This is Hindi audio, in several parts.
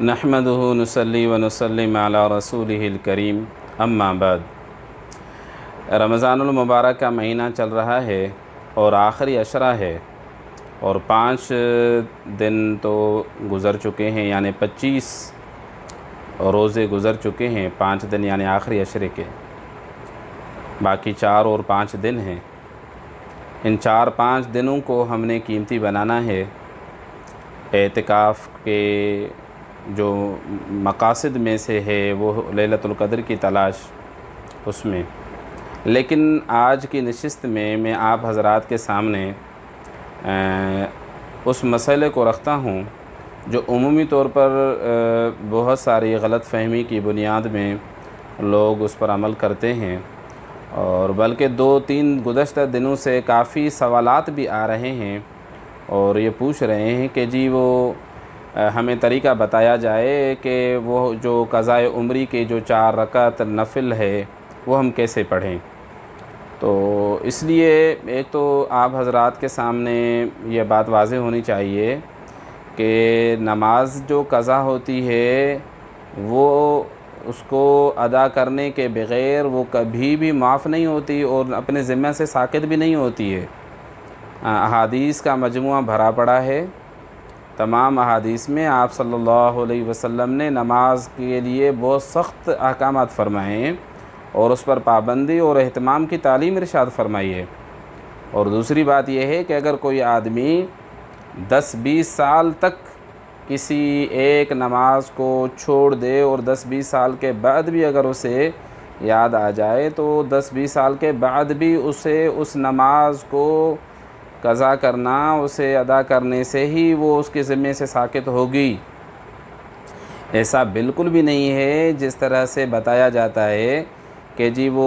नहमदुहु नुसल्ली व नुसल्लिम अला रसूलिहिल करीम अम्मा बाद। रमज़ानुल मुबारक का महीना चल रहा है और आखिरी अशरा है और 5 दिन तो गुज़र चुके हैं, यानी 25 रोज़े गुज़र चुके हैं। 5 दिन यानी आखिरी अशरे के, बाकी 4 और 5 दिन हैं। इन 4-5 दिनों को हमने कीमती बनाना है। एतिकाफ़ के जो मकासद में से है वो लैलतुल क़द्र की तलाश उसमें। लेकिन आज की नशिस्त में मैं आप हज़रात के सामने उस मसले को रखता हूँ जो उमूमी तौर पर बहुत सारी गलत फ़हमी की बुनियाद में लोग उस पर अमल करते हैं, और बल्कि 2-3 गुज़श्ता दिनों से काफ़ी सवालात भी आ रहे हैं और ये पूछ रहे हैं कि जी वो हमें तरीक़ा बताया जाए कि वो जो क़ज़ाए उम्री के जो 4 रकात नफ़िल है वो हम कैसे पढ़ें। तो इसलिए एक तो आप हज़रात के सामने ये बात वाज़ेह होनी चाहिए कि नमाज जो क़ज़ा होती है वो उसको अदा करने के बग़ैर वो कभी भी माफ़ नहीं होती और अपने ज़िम्मे से साक़ित भी नहीं होती है। अहादीस का मजमुआ भरा पड़ा है। तमाम अहादीस में आप सल्लल्लाहु अलैहि वसल्लम ने नमाज के लिए बहुत सख्त अहकामात फ़रमाए हैं और उस पर पाबंदी और एहतमाम की तालीम इरशाद फरमाई है। और दूसरी बात यह है कि अगर कोई आदमी 10-20 साल तक किसी एक नमाज को छोड़ दे और 10-20 साल के बाद भी अगर उसे याद आ जाए तो 10-20 साल के बाद भी उसे उस नमाज को क़ज़ा करना, उसे अदा करने से ही वो उसके ज़िम्मे से साक़ित होगी। ऐसा बिल्कुल भी नहीं है जिस तरह से बताया जाता है कि जी वो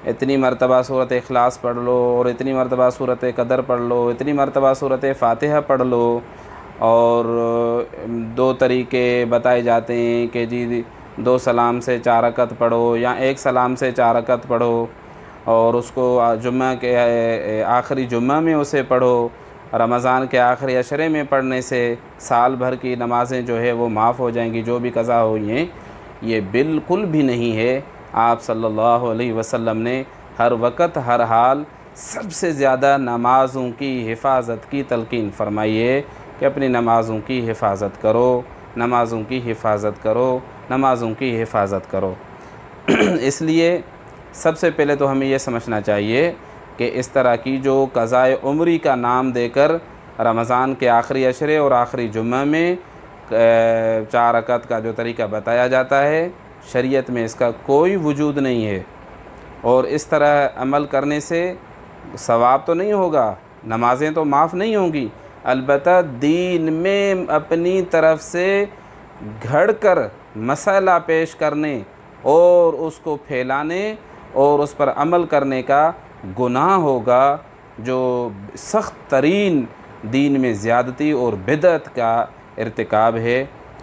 इतनी मरतबा सूरत इखलास पढ़ लो और इतनी मरतबा सूरत क़दर पढ़ लो, इतनी मरतबा सूरत फ़ातिहा पढ़ लो। और 2 तरीक़े बताए जाते हैं कि जी 2 सलाम से 4 रकत पढ़ो या 1 सलाम से 4 रकत पढ़ो और उसको जुम्मा के आखिरी जुम्मा में उसे पढ़ो। रमज़ान के आखिरी अशरे में पढ़ने से साल भर की नमाज़ें जो है वो माफ़ हो जाएंगी, जो भी क़ज़ा हुई हैं। ये बिल्कुल भी नहीं है। आप सल्लल्लाहु अलैहि वसल्लम ने हर वक़्त हर हाल सबसे ज़्यादा नमाज़ों की हिफाजत की तलक़ीन फ़रमाई है कि अपनी नमाज़ों की हिफाजत करो, नमाज़ों की हिफाजत करो, नमाज़ों की हिफाजत करो। इसलिए सबसे पहले तो हमें यह समझना चाहिए कि इस तरह की जो क़ज़ाए उम्री का नाम देकर रमज़ान के आखिरी अशरे और आखिरी जुम्मा में 4 रकात का जो तरीक़ा बताया जाता है, शरीयत में इसका कोई वजूद नहीं है। और इस तरह अमल करने से सवाब तो नहीं होगा, नमाज़ें तो माफ़ नहीं होंगी, अलबत्ता दीन में अपनी तरफ से घड़ कर मसला पेश करने और उसको फैलाने और उस पर अमल करने का गुनाह होगा, जो सख्त तरीन दीन में ज़्यादती और बिदअत का इर्तिकाब है।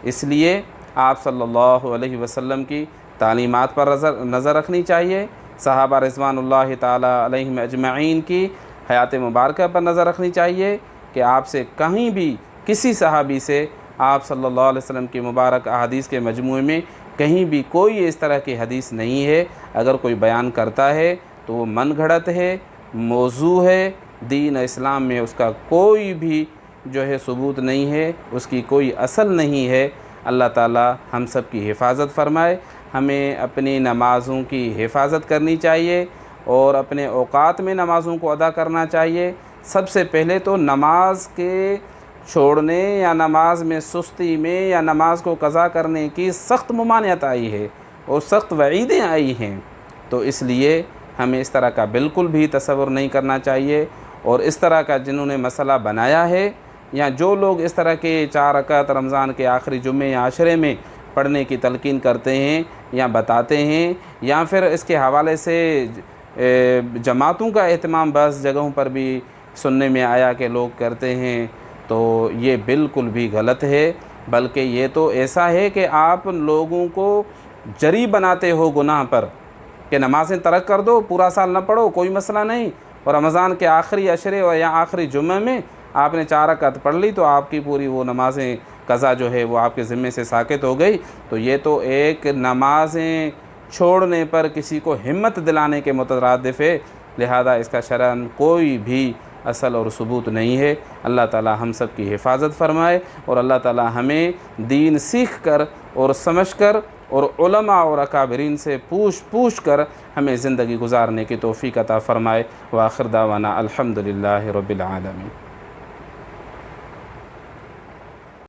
इसलिए आप सल्लल्लाहु अलैहि वसल्लम की तालीमात पर नज़र रखनी चाहिए, सहाबा रिज़वानुल्लाह ताला अलैहिम अजमईन की हयात मुबारक पर नज़र रखनी चाहिए कि आपसे कहीं भी किसी सहाबी से आप सल्लल्लाहु अलैहि वसल्लम की मुबारक अहादीस के मजमूए में कहीं भी कोई इस तरह की हदीस नहीं है। अगर कोई बयान करता है तो वो मन घड़त है, मौजू है, दीन इस्लाम में उसका कोई भी जो है सबूत नहीं है, उसकी कोई असल नहीं है। अल्लाह ताला हम सब की हिफाजत फ़रमाए। हमें अपनी नमाज़ों की हिफाजत करनी चाहिए और अपने औक़ात में नमाज़ों को अदा करना चाहिए। सबसे पहले तो नमाज के छोड़ने या नमाज में सुस्ती में या नमाज को क़ज़ा करने की सख्त ममानियत आई है और सख्त वईदें आई हैं। तो इसलिए हमें इस तरह का बिल्कुल भी तसव्वुर नहीं करना चाहिए। और इस तरह का जिन्होंने मसला बनाया है या जो लोग इस तरह के 4 रकात रमज़ान के आखिरी जुम्मे या आशरे में पढ़ने की तलक़ीन करते हैं या बताते हैं, या फिर इसके हवाले से जमातों का एहतमाम बस जगहों पर भी सुनने में आया कि लोग करते हैं, तो ये बिल्कुल भी गलत है। बल्कि ये तो ऐसा है कि आप लोगों को जरी बनाते हो गुनाह पर कि नमाज़ें तर्क कर दो, पूरा साल न पढ़ो, कोई मसला नहीं, और रमज़ान के आखिरी अशरे और या आखिरी जुम्मे में आपने 4 रकात पढ़ ली तो आपकी पूरी वो नमाज़ें कज़ा जो है वो आपके ज़िम्मे से साक़ित हो गई, तो ये तो एक नमाज़ें छोड़ने पर किसी को हिम्मत दिलाने के मुतरादिफ़ है, लिहाजा इसका शरअन कोई भी असल और सबूत नहीं है। अल्लाह ताला हम सब की हिफाजत फ़रमाए और अल्लाह ताला हमें दीन सीख कर और समझ कर और उलमा और अकाबरीन से पूछ कर हमें ज़िंदगी गुजारने की तौफ़ीक़ अता फ़रमाए। व आखिर दावाना अल्हम्दुलिल्लाहि रब्बिल आलमीन।